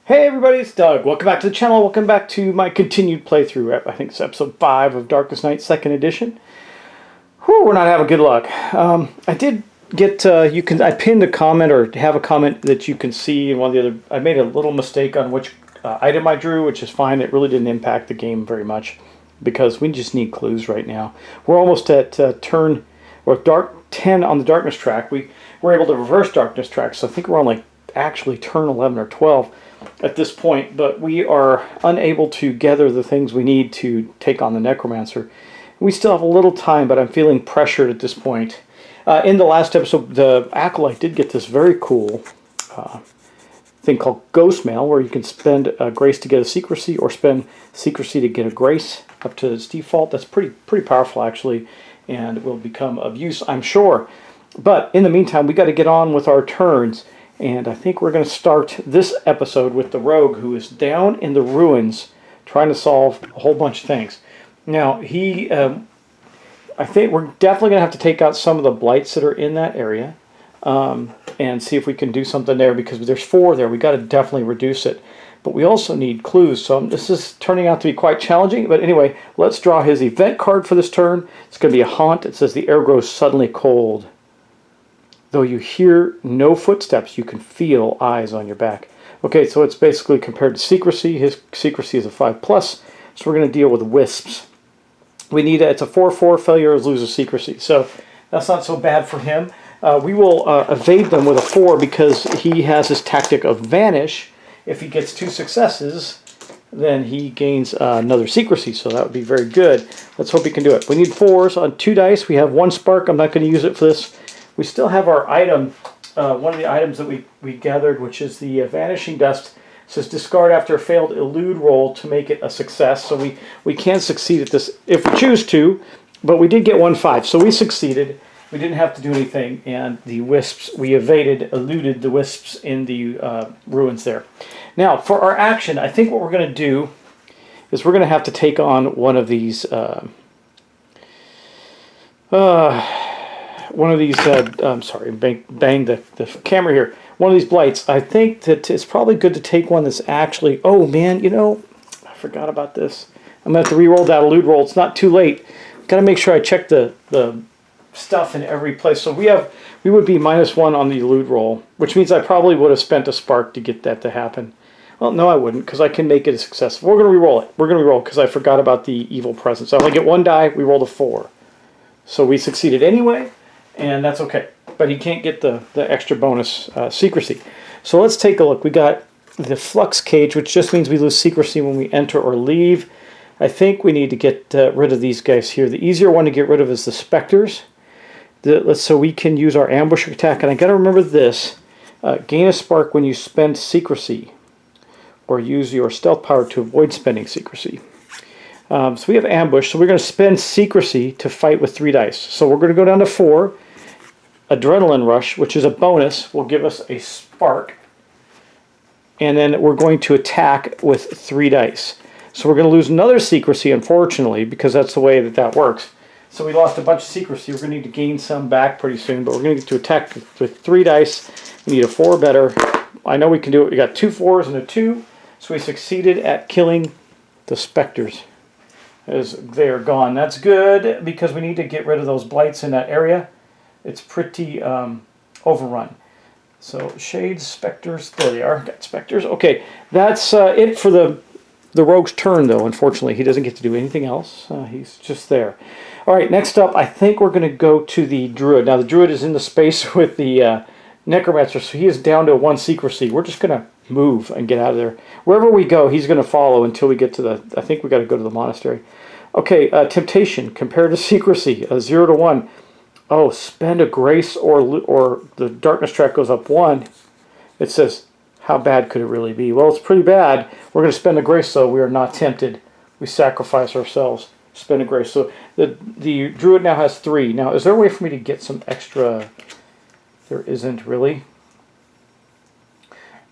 Hey everybody, it's Doug. Welcome back to the channel. Welcome back to my continued playthrough. I think it's episode 5 of Darkest Night, 2nd edition. Whew, we're not having good luck. I did get, I pinned a comment or have a comment that you can see in one of the other. I made a little mistake on which item I drew, which is fine. It really didn't impact the game very much because we just need clues right now. We're almost at turn, or dark 10 on the darkness track. We were able to reverse darkness track, so I think we're on like actually turn 11 or 12 at this point, but we are unable to gather the things we need to take on the Necromancer. We still have a little time, but I'm feeling pressured at this point. In the last episode, the Acolyte did get this very cool thing called Ghost Mail, where you can spend a grace to get a secrecy, or spend secrecy to get a grace up to its default. That's pretty powerful, actually, and will become of use, I'm sure. But in the meantime, we got to get on with our turns. And I think we're going to start this episode with the rogue who is down in the ruins trying to solve a whole bunch of things. Now, I think we're definitely going to have to take out some of the blights that are in that area and see if we can do something there, because there's 4 there. We got to definitely reduce it. But we also need clues, so this is turning out to be quite challenging. But anyway, let's draw his event card for this turn. It's going to be a haunt. It says the air grows suddenly cold. Though you hear no footsteps, you can feel eyes on your back. Okay, so it's basically compared to secrecy. His secrecy is a 5+, so we're going to deal with wisps. We need it's a 4/4 failure, lose a secrecy, so that's not so bad for him. We will evade them with a 4 because he has his tactic of vanish. If he gets 2 successes, then he gains another secrecy, so that would be very good. Let's hope he can do it. We need 4s on 2 dice. We have 1 spark. I'm not going to use it for this. We still have our item, one of the items that we gathered, which is the Vanishing Dust. It says discard after a failed elude roll to make it a success. So we can succeed at this if we choose to, but we did get 1/5. So we succeeded. We didn't have to do anything, and the wisps, we eluded the wisps in the ruins there. Now, for our action, I think what we're going to do is we're going to have to take on one of these I'm sorry, bang the camera here. One of these blights. I think that it's probably good to take one that's actually, oh man, I forgot about this. I'm going to have to re-roll that elude roll. It's not too late. Got to make sure I check the stuff in every place. So we would be -1 on the elude roll, which means I probably would have spent a spark to get that to happen. Well, no, I wouldn't, because I can make it a success. We're going to re-roll it. We're going to re-roll because I forgot about the evil presence. I only get 1 die. We rolled a 4. So we succeeded anyway. And that's okay, but he can't get the extra bonus secrecy. So let's take a look. We got the flux cage, which just means we lose secrecy when we enter or leave. I think we need to get rid of these guys here. The easier one to get rid of is the specters. So we can use our ambush attack. And I got to remember this. Gain a spark when you spend secrecy, or use your stealth power to avoid spending secrecy. So we have ambush, so we're going to spend secrecy to fight with 3 dice. So we're going to go down to 4. Adrenaline rush, which is a bonus, will give us a spark. And then we're going to attack with 3 dice. So we're going to lose another secrecy, unfortunately, because that's the way that works. So we lost a bunch of secrecy. We're going to need to gain some back pretty soon, but we're going to get to attack with 3 dice. We need a 4 better. I know we can do it. We got 2 4s and a 2, so we succeeded at killing the specters as they are gone. That's good because we need to get rid of those blights in that area. It's pretty overrun. So shades, specters, there they are. Got specters. Okay, that's it for the rogue's turn, though. Unfortunately, he doesn't get to do anything else. He's just there. All right, next up, I think we're going to go to the druid. Now, the druid is in the space with the necromancer, so he is down to 1 secrecy. We're just going to move and get out of there. Wherever we go, he's going to follow until we get to I think we got to go to the monastery. Okay, temptation compared to secrecy, 0 to 1. Oh, spend a grace or the darkness track goes up 1. It says, how bad could it really be? Well, it's pretty bad. We're going to spend a grace, though. We are not tempted. We sacrifice ourselves. Spend a grace. So the druid now has 3. Now, is there a way for me to get some extra? There isn't really.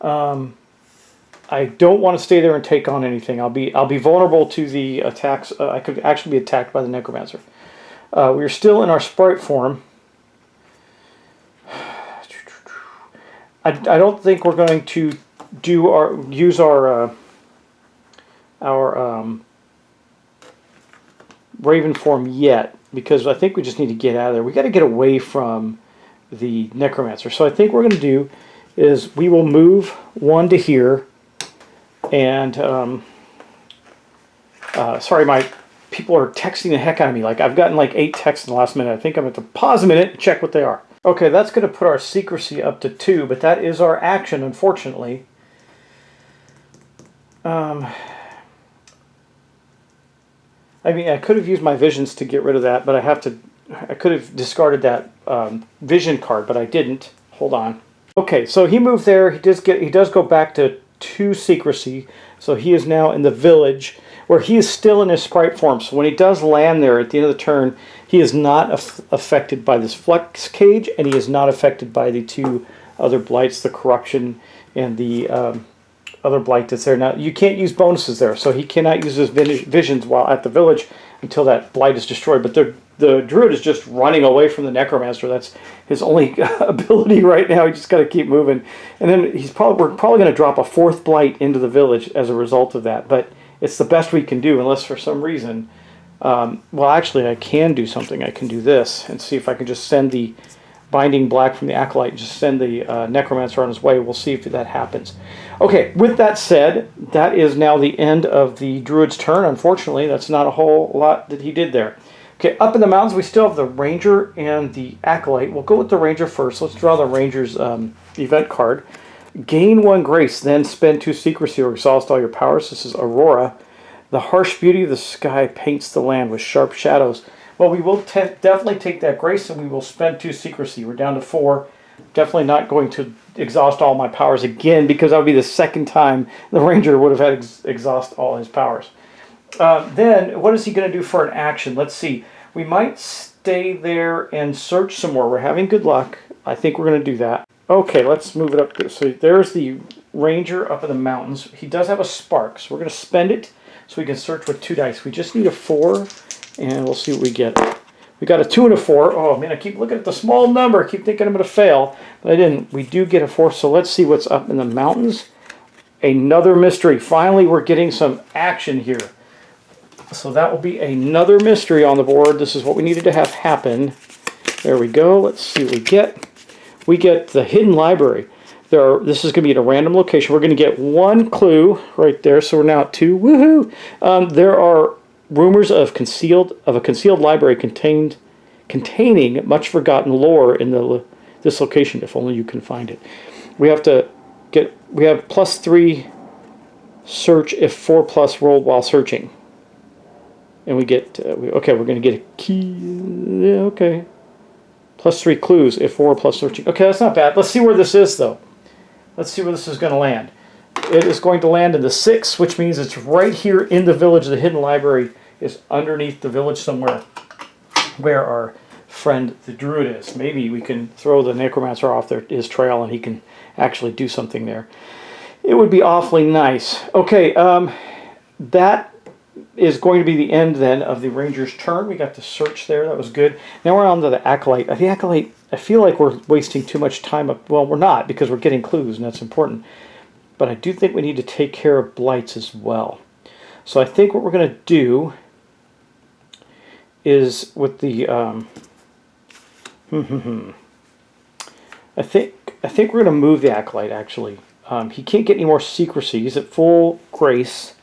I don't want to stay there and take on anything. I'll be vulnerable to the attacks. I could actually be attacked by the necromancer. We are still in our sprite form. I don't think we're going to use our Raven form yet, because I think we just need to get out of there. We got to get away from the Necromancer. So I think what we're going to do is we will move one to here, and sorry, my people are texting the heck out of me. Like, I've gotten like 8 texts in the last minute. I think I'm going to pause a minute and check what they are. Okay, that's going to put our secrecy up to 2, but that is our action, unfortunately. I mean, I could have used my visions to get rid of that, but I could have discarded that vision card, but I didn't. Hold on. Okay, so he moved there. He does go back to 2 secrecy, so he is now in the village, where he is still in his sprite form. So when he does land there at the end of the turn, he is not affected by this Flux Cage, and he is not affected by the 2 other blights, the corruption and the other blight that's there. Now, you can't use bonuses there, so he cannot use his visions while at the village until that blight is destroyed. But the druid is just running away from the necromancer. That's his only ability right now. He just got to keep moving. And then we're probably going to drop a 4th blight into the village as a result of that. But it's the best we can do, unless for some reason... well, actually, I can do something. I can do this and see if I can just send the Binding Black from the Acolyte, just send the Necromancer on his way. We'll see if that happens. Okay, with that said, that is now the end of the Druid's turn. Unfortunately, that's not a whole lot that he did there. Okay, up in the mountains, we still have the Ranger and the Acolyte. We'll go with the Ranger first. Let's draw the Ranger's event card. Gain 1 grace, then spend 2 secrecy or exhaust all your powers. This is Aurora. The harsh beauty of the sky paints the land with sharp shadows. Well, we will definitely take that grace, and we will spend 2 secrecy. We're down to 4. Definitely not going to exhaust all my powers again, because that would be the second time the Ranger would have had exhaust all his powers. Then, what is he going to do for an action? Let's see. We might stay there and search some more. We're having good luck. I think we're going to do that. Okay, let's move it up there. So there's the Ranger up in the mountains. He does have a spark, so we're going to spend it so we can search with 2 dice. We just need a 4, and we'll see what we get. We got a 2 and a 4. Oh, man, I keep looking at the small number. I keep thinking I'm going to fail, but I didn't. We do get a 4, so let's see what's up in the mountains. Another mystery. Finally, we're getting some action here. So that will be another mystery on the board. This is what we needed to have happen. There we go. Let's see what we get. We get the Hidden Library. This is going to be at a random location. We're going to get 1 clue right there, so we're now at 2. Woohoo! There are rumors of a concealed library containing much forgotten lore in this location. If only you can find it. We have +3 search if 4+ rolled while searching, and we get okay. We're going to get a key. Yeah, okay. +3 clues if 4+ searching. Okay, that's not bad. Let's see where this is though. Let's see where this is going to land. It is going to land in the 6, which means it's right here in the village. The Hidden Library is underneath the village somewhere where our friend the Druid is. Maybe we can throw the Necromancer off his trail and he can actually do something there. It would be awfully nice. Okay, that is going to be the end then of the Ranger's turn. We got the search there. That was good. Now we're on to the Acolyte. The Acolyte, I feel like we're wasting too much time. Well, we're not, because we're getting clues, and that's important. But I do think we need to take care of blights as well. So I think what we're going to do is with the... I think we're going to move the Acolyte, actually. He can't get any more secrecy. He's at full grace.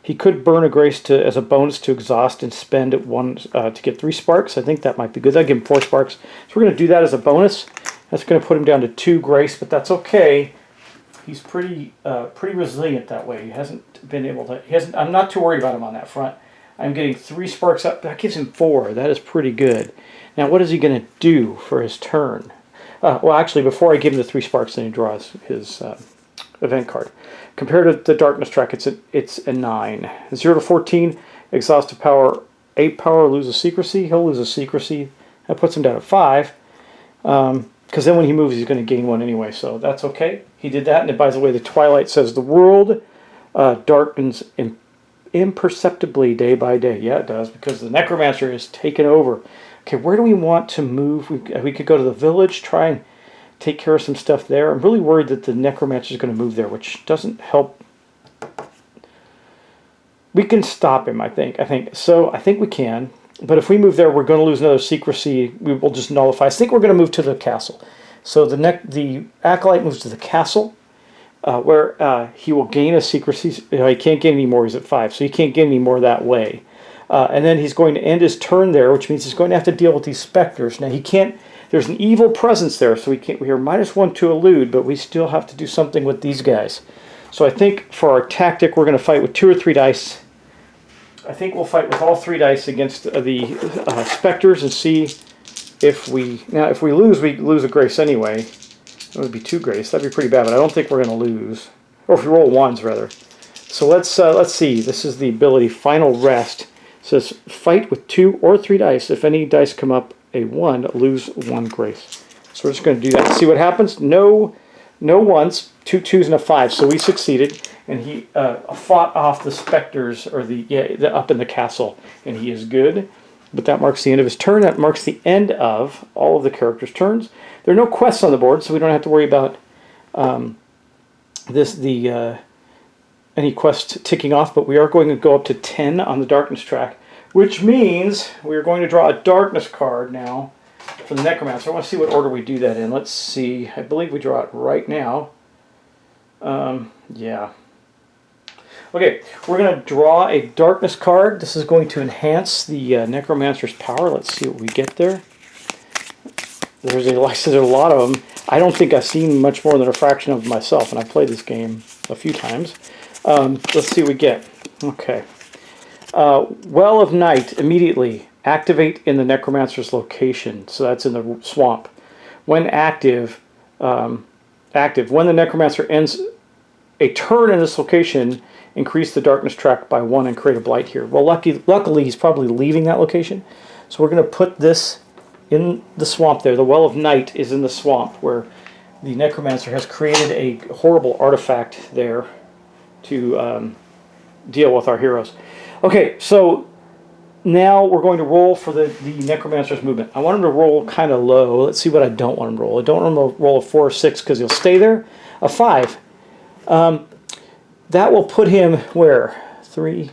He could burn a grace as a bonus to exhaust and spend it 1 to get 3 sparks. I think that might be good. That'll give him 4 sparks. So we're going to do that as a bonus. That's going to put him down to 2 grace, but that's okay. He's pretty resilient that way. He hasn't been able to... I'm not too worried about him on that front. I'm getting 3 sparks up. That gives him 4. That is pretty good. Now, what is he going to do for his turn? Well, actually, before I give him the 3 sparks, then he draws his event card. Compared to the Darkness Track, it's a 9. 0 to 14, exhaustive power, 8 power, lose a secrecy. He'll lose a secrecy. That puts him down at 5. Because then when he moves, he's going to gain 1 anyway, so that's okay. He did that, and by the way, the Twilight says the world darkens imperceptibly day by day. Yeah, it does, because the Necromancer is taken over. Okay, where do we want to move? We could go to the village, try and take care of some stuff there. I'm really worried that the Necromancer is going to move there, which doesn't help. We can stop him, I think. So I think we can. But if we move there, we're going to lose another secrecy. We will just nullify. I think we're going to move to the castle. So the Acolyte moves to the castle, where he will gain a secrecy. He can't gain any more. He's at 5, so he can't gain any more that way. And then he's going to end his turn there, which means he's going to have to deal with these specters. Now he can't. There's an evil presence there, so we can't. We are -1 to elude, but we still have to do something with these guys. So I think for our tactic, we're going to fight with 2 or 3 dice. I think we'll fight with all 3 dice against the specters and see if we... Now, if we lose a grace anyway. It would be 2 grace. That'd be pretty bad, but I don't think we're going to lose. Or if we roll 1s, rather. So let's see. This is the ability Final Rest. It says fight with 2 or 3 dice. If any dice come up a 1, lose 1 grace. So we're just going to do that. See what happens. No 1s, 2 2s, and a 5. So we succeeded. And he fought off the specters, or the up in the castle, and he is good. But that marks the end of his turn. That marks the end of all of the characters' turns. There are no quests on the board, so we don't have to worry about any quests ticking off. But we are going to go up to 10 on the darkness track, which means we are going to draw a darkness card now for the Necromancer. I want to see what order we do that in. Let's see. I believe we draw it right now. Yeah. Okay, we're going to draw a darkness card. This is going to enhance the Necromancer's power. Let's see what we get there. There's a lot of them. I don't think I've seen much more than a fraction of them myself, and I've played this game a few times. Let's see what we get. Okay. Well of Night, immediately activate in the Necromancer's location. So that's in the swamp. When active, when the Necromancer ends a turn in this location, increase the darkness track by 1 and create a blight here. Well, luckily he's probably leaving that location. So we're going to put this in the swamp there. The Well of Night is in the swamp where the Necromancer has created a horrible artifact there to deal with our heroes. Okay, so now we're going to roll for the Necromancer's movement. I want him to roll kind of low. Let's see what I don't want him to roll. I don't want him to roll a 4 or 6 because he'll stay there. A 5. That will put him where? 3,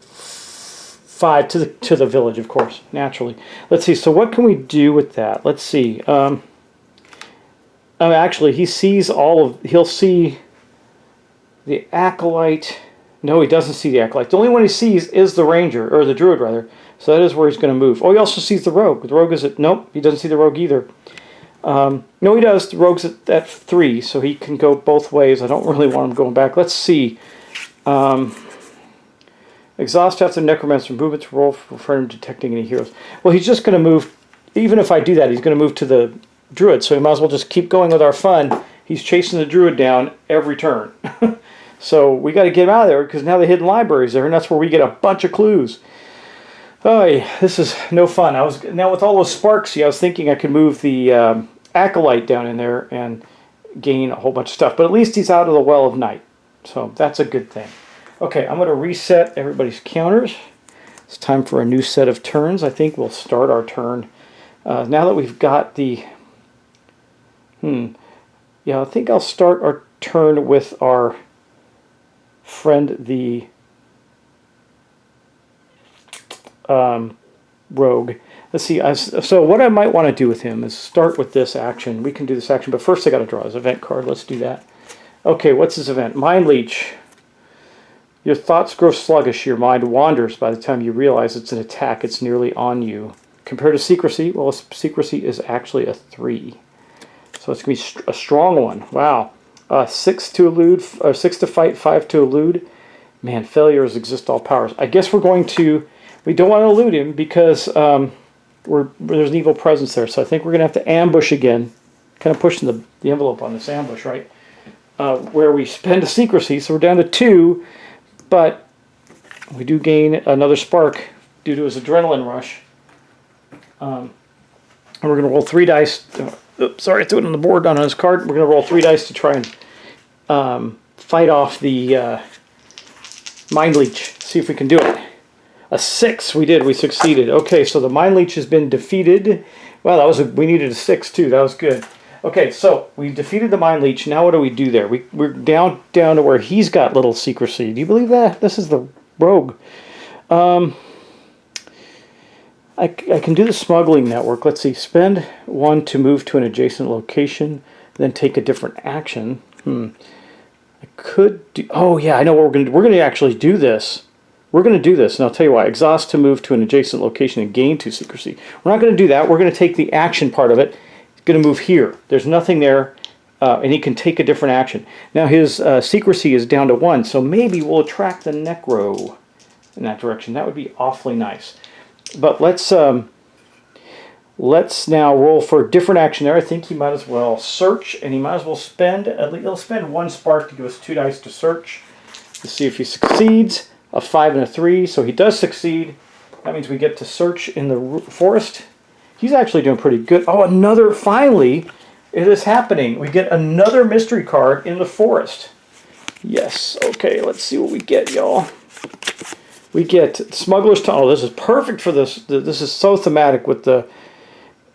5 to the village, of course, naturally. Let's see. So what can we do with that? Let's see. Actually, he sees he'll see the Acolyte. No, he doesn't see the Acolyte. The only one he sees is the Ranger, or the Druid, rather. So that is where he's going to move. Oh, he also sees the Rogue. The Rogue is at... Nope, he doesn't see the Rogue either. No, he does. The Rogue's at 3, so he can go both ways. I don't really want him going back. Let's see. Exhaust after Necromancer movement to roll for him detecting any heroes. Well, he's just going to move. Even if I do that, he's going to move to the Druid, so we might as well just keep going with our fun. He's chasing the Druid down every turn. So we got to get him out of there, because now the hidden library's there, and that's where we get a bunch of clues. Oh, yeah, this is no fun. Now with all those sparks, see, I was thinking I could move the Acolyte down in there and gain a whole bunch of stuff. But at least he's out of the Well of Night. So that's a good thing. Okay, I'm going to reset everybody's counters. It's time for a new set of turns. I think we'll start our turn. Now that we've got the... Yeah, I think I'll start our turn with our friend, the Rogue. Let's see. So what I might want to do with him is start with this action. We can do this action, but first I got to draw his event card. Let's do that. Okay, what's his event? Mind Leech. Your thoughts grow sluggish. Your mind wanders by the time you realize it's an attack. It's nearly on you. Compared to Secrecy, well, Secrecy is actually a 3. So it's going to be a strong one. Wow. 6 to elude, or 6 to fight, 5 to elude. Man, failures exist all powers. I guess we're going to... We don't want to elude him because there's an evil presence there. So I think we're going to have to ambush again. Kind of pushing the envelope on this ambush, right? Where we spend a Secrecy, so we're down to 2. But we do gain another spark due to his adrenaline rush. And we're going to roll 3 dice. Oops, sorry, I threw it on the board, not on his card. We're going to roll 3 dice to try and fight off the Mind Leech. See if we can do it. A 6, we did. We succeeded. Okay, so the Mind Leech has been defeated. Well, we needed a 6 too. That was good. Okay, so we defeated the Mind Leech. Now what do we do there? We're down to where he's got little secrecy. Do you believe that? This is the rogue. I can do the smuggling network. Let's see. Spend 1 to move to an adjacent location, then take a different action. I could do... Oh, yeah, I know what we're going to do. We're going to actually do this. We're going to do this, and I'll tell you why. Exhaust to move to an adjacent location and gain 2 secrecy. We're not going to do that. We're going to take the action part of it. He's going to move here. There's nothing there, and he can take a different action. Now, his secrecy is down to 1, so maybe we'll attract the Necro in that direction. That would be awfully nice. But let's now roll for a different action there. I think he might as well search, and he might as well spend, he'll spend 1 spark to give us 2 dice to search to see if he succeeds. A 5 and a 3, so he does succeed. That means we get to search in the forest. He's actually doing pretty good. Oh, another, finally, it is happening. We get another mystery card in the forest. Yes, okay, let's see what we get, y'all. We get Smuggler's Tunnel. This is perfect for this. This is so thematic with the...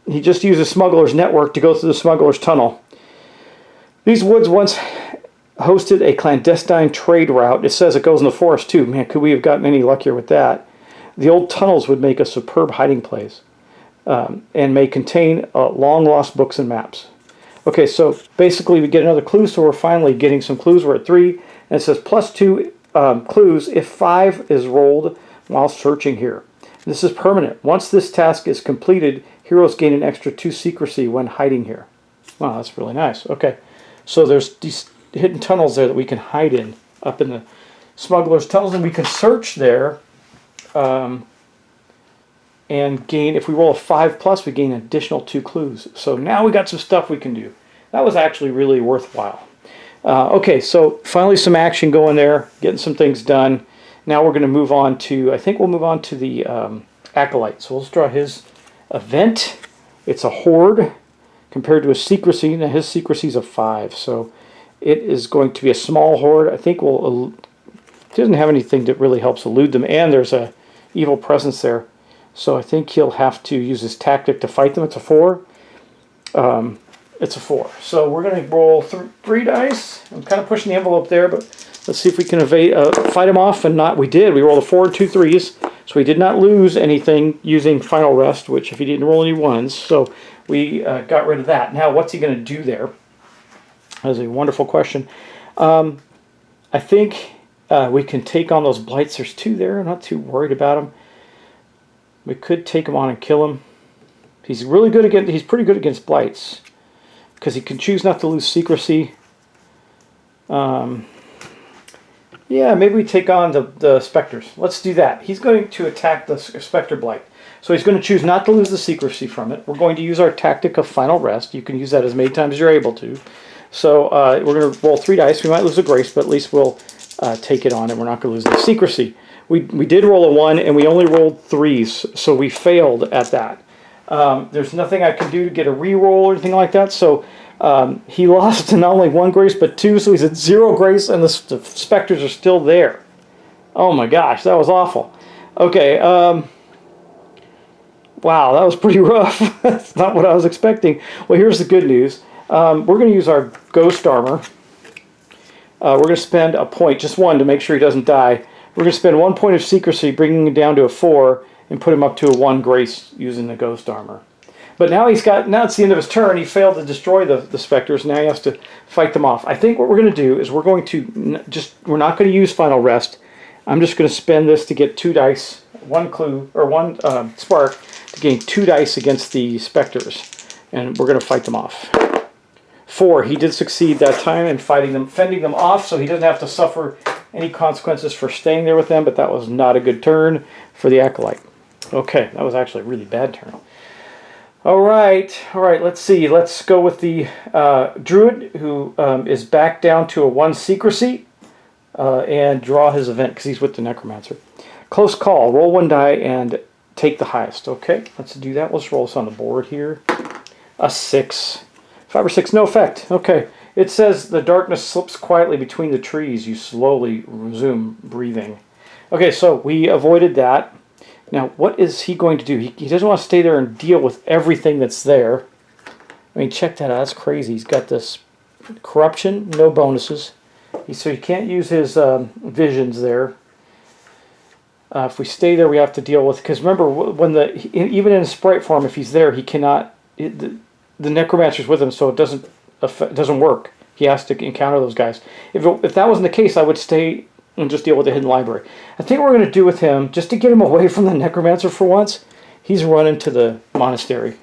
He just uses Smuggler's Network to go through the Smuggler's Tunnel. These woods once hosted a clandestine trade route. It says it goes in the forest too. Man, could we have gotten any luckier with that? The old tunnels would make a superb hiding place and may contain long-lost books and maps. Okay, so basically we get another clue, so we're finally getting some clues. We're at 3, and it says +2 clues if 5 is rolled while searching here. This is permanent. Once this task is completed, heroes gain an extra 2 secrecy when hiding here. Wow, that's really nice. Okay, so there's these hidden tunnels there that we can hide in up in the smuggler's tunnels, and we can search there and gain, if we roll a 5+, we gain an additional 2 clues. So now we got some stuff we can do. That was actually really worthwhile. Okay, so finally some action going there, getting some things done. Now we're going to move on to, I think we'll move on to the Acolyte. So let's draw his event. It's a horde compared to a secrecy. Now his secrecy is a 5, so it is going to be a small horde. I think we'll... It doesn't have anything that really helps elude them, and there's a evil presence there. So I think he'll have to use his tactic to fight them. It's a 4. It's a 4. So we're going to roll 3 dice. I'm kind of pushing the envelope there, but let's see if we can fight him off. And not, we did. We rolled a 4 and 2 3s. So we did not lose anything using Final Rest, which if he didn't roll any 1s. So we got rid of that. Now, what's he going to do there? That's a wonderful question. I think we can take on those blights. There's 2 there. I'm not too worried about them. We could take him on and kill him. He's really good against. He's pretty good against blights because he can choose not to lose secrecy. Yeah, maybe we take on the specters. Let's do that. He's going to attack the specter blight. So he's going to choose not to lose the secrecy from it. We're going to use our tactic of Final Rest. You can use that as many times as you're able to. So we're going to roll 3 dice. We might lose a grace, but at least we'll take it on, and we're not going to lose the secrecy. We did roll a 1, and we only rolled 3s, so we failed at that. There's nothing I can do to get a re-roll or anything like that, so he lost not only 1 grace, but 2, so he's at 0 grace, and the specters are still there. Oh my gosh, that was awful. Okay, wow, that was pretty rough. That's not what I was expecting. Well, here's the good news. We're going to use our Ghost Armor. We're going to spend a point, just 1, to make sure he doesn't die. We're going to spend 1 point of secrecy, bringing him down to a 4, and put him up to a 1 grace using the Ghost Armor. But now it's the end of his turn. He failed to destroy the specters. Now he has to fight them off. I think what we're going to do is we're not going to use Final Rest. I'm just going to spend this to get 2 dice, 1 clue, or 1 spark, to gain 2 dice against the specters. And we're going to fight them off. 4, he did succeed that time in fending them off, so he doesn't have to suffer any consequences for staying there with them, but that was not a good turn for the Acolyte. Okay, that was actually a really bad turn. All right, let's see. Let's go with the Druid, who is back down to a 1 secrecy, and draw his event, because he's with the Necromancer. Close call. Roll 1 die and take the highest. Okay, let's do that. Let's roll this on the board here. A 6. 5 or 6, no effect. Okay. It says the darkness slips quietly between the trees. You slowly resume breathing. Okay, so we avoided that. Now, what is he going to do? He doesn't want to stay there and deal with everything that's there. I mean, check that out. That's crazy. He's got this corruption, no bonuses. So he can't use his visions there. If we stay there, we have to deal with... Because remember, when even in sprite form, if he's there, he cannot... the necromancer's with him, so it doesn't work. He has to encounter those guys. If that wasn't the case, I would stay and just deal with the hidden library. I think what we're going to do with him, just to get him away from the necromancer for once, he's running to the monastery,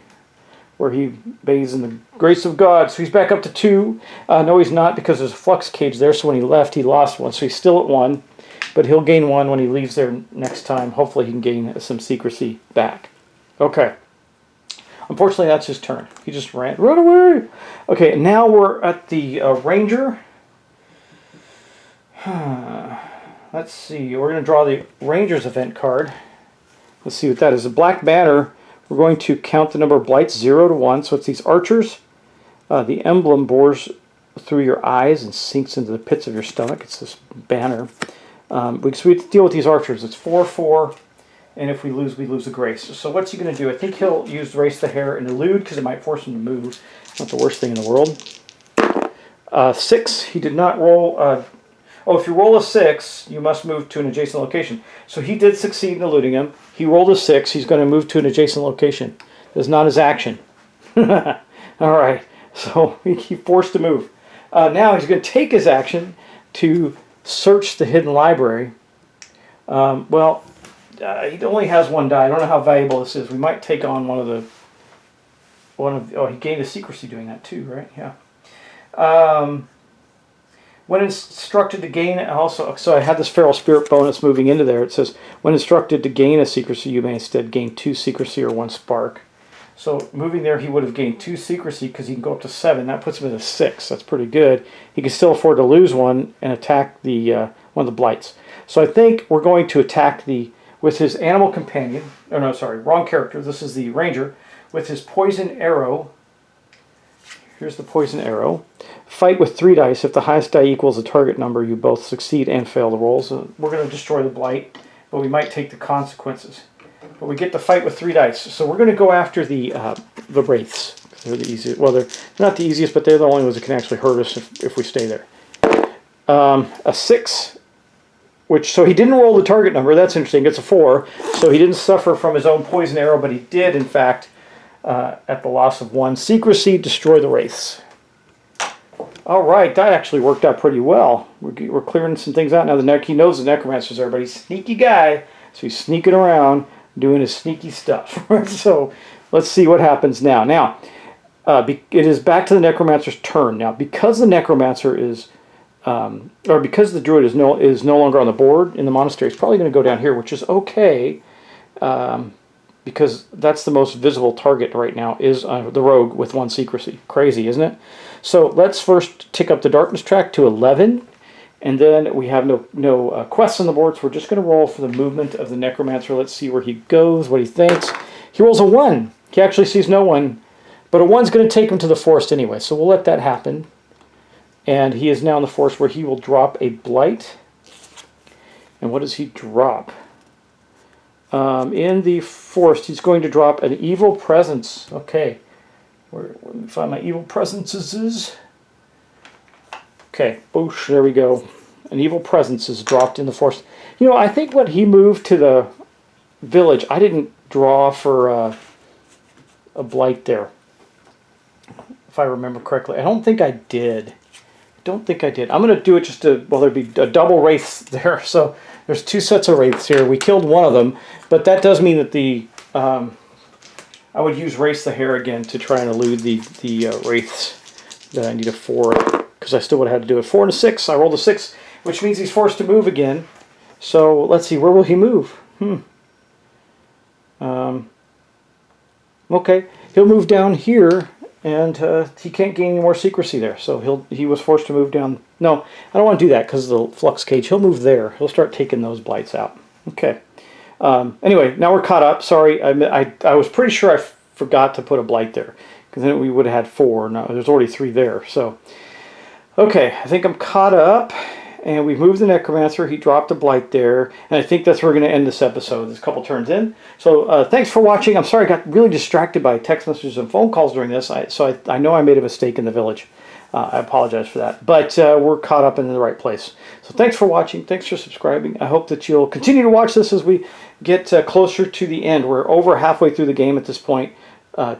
where he bathes in the grace of God. So he's back up to 2. No, he's not, because there's a flux cage there, so when he left, he lost 1. So he's still at 1, but he'll gain 1 when he leaves there next time. Hopefully he can gain some secrecy back. Okay. Unfortunately, that's his turn. He just ran away! Okay, now we're at the Ranger. Let's see, we're going to draw the Ranger's event card. Let's see what that is. A black banner. We're going to count the number of blights 0 to 1. So it's these archers. The emblem bores through your eyes and sinks into the pits of your stomach. It's this banner. We have to deal with these archers. It's 4/4, and if we lose the grace. So what's he going to do? I think he'll use Race the Hair and Elude, because it might force him to move. Not the worst thing in the world. 6. He did not roll... if you roll a 6, you must move to an adjacent location. So he did succeed in eluding him. He rolled a 6. He's going to move to an adjacent location. That's not his action. All right. So he forced to move. Now he's going to take his action to search the hidden library. He only has 1 die. I don't know how valuable this is. We might take on he gained a secrecy doing that too, right? Yeah. When instructed to gain, so I had this feral spirit bonus moving into there. It says, when instructed to gain a secrecy, you may instead gain 2 secrecy or 1 spark. So moving there, he would have gained 2 secrecy because he can go up to 7. That puts him at a 6. That's pretty good. He can still afford to lose 1 and attack the one of the blights. So I think we're going to attack with his animal companion. Oh no, sorry, wrong character. This is the Ranger with his poison arrow. Here's the poison arrow. Fight with 3 dice. If the highest die equals the target number, you both succeed and fail the rolls. So we're going to destroy the blight, but we might take the consequences. But we get to fight with 3 dice. So we're going to go after the wraiths. They're the easiest. Well, they're not the easiest, but they're the only ones that can actually hurt us if we stay there. A 6, so he didn't roll the target number. That's interesting. It's a 4. So he didn't suffer from his own poison arrow, but he did, in fact, at the loss of 1 secrecy, destroy the wraiths. All right, that actually worked out pretty well. We're clearing some things out now. He knows the necromancer's there, but he's a sneaky guy, so he's sneaking around doing his sneaky stuff. So let's see what happens now. Now, it is back to the necromancer's turn. Now, because the necromancer is, because the druid is no longer on the board in the monastery, it's probably going to go down here, which is okay. Because that's the most visible target right now is the rogue with 1 secrecy. Crazy, isn't it? So let's first tick up the darkness track to 11, and then we have no quests on the board, so we're just going to roll for the movement of the necromancer. Let's see where he goes, what he thinks. He rolls a 1. He actually sees no one, but a 1's going to take him to the forest anyway, so we'll let that happen. And he is now in the forest where he will drop a blight. And what does he drop? In the forest, he's going to drop an evil presence. Okay. Where me find my evil presences. Okay, boosh, there we go. An evil presence is dropped in the forest. You know, I think when he moved to the village, I didn't draw for a blight there. If I remember correctly. I don't think I did. I'm going to do it just to, well, there'd be a double wraith there. So there's 2 sets of wraiths here. We killed one of them, but that does mean that the I would use Race the Hair again to try and elude the wraiths that I need a 4, because I still would have had to do it. 4 and a 6. I rolled a 6, which means he's forced to move again. So let's see, where will he move? Okay, he'll move down here. And he can't gain any more secrecy there, so he was forced to move down. No, I don't want to do that because of the flux cage. He'll move there. He'll start taking those blights out. Okay. Anyway, now we're caught up. Sorry, I was pretty sure I forgot to put a blight there, because then we would have had 4. No, there's already 3 there. So, okay, I think I'm caught up, and we've moved the Necromancer. He dropped a Blight there, and I think that's where we're going to end this episode. There's a couple turns in. So thanks for watching. I'm sorry I got really distracted by text messages and phone calls during this. I know I made a mistake in the village. I apologize for that. But we're caught up in the right place. So thanks for watching. Thanks for subscribing. I hope that you'll continue to watch this as we get closer to the end. We're over halfway through the game at this point,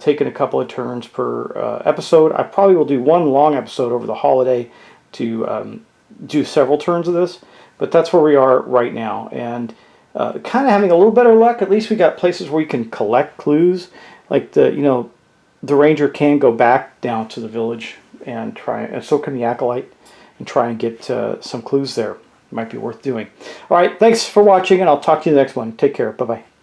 taking a couple of turns per episode. I probably will do one long episode over the holiday to do several turns of this. But that's where we are right now. And kind of having a little better luck. At least we got places where you can collect clues. Like the ranger can go back down to the village and try, and so can the acolyte, and try and get some clues there. Might be worth doing. All right, thanks for watching, and I'll talk to you in the next one. Take care. Bye-bye.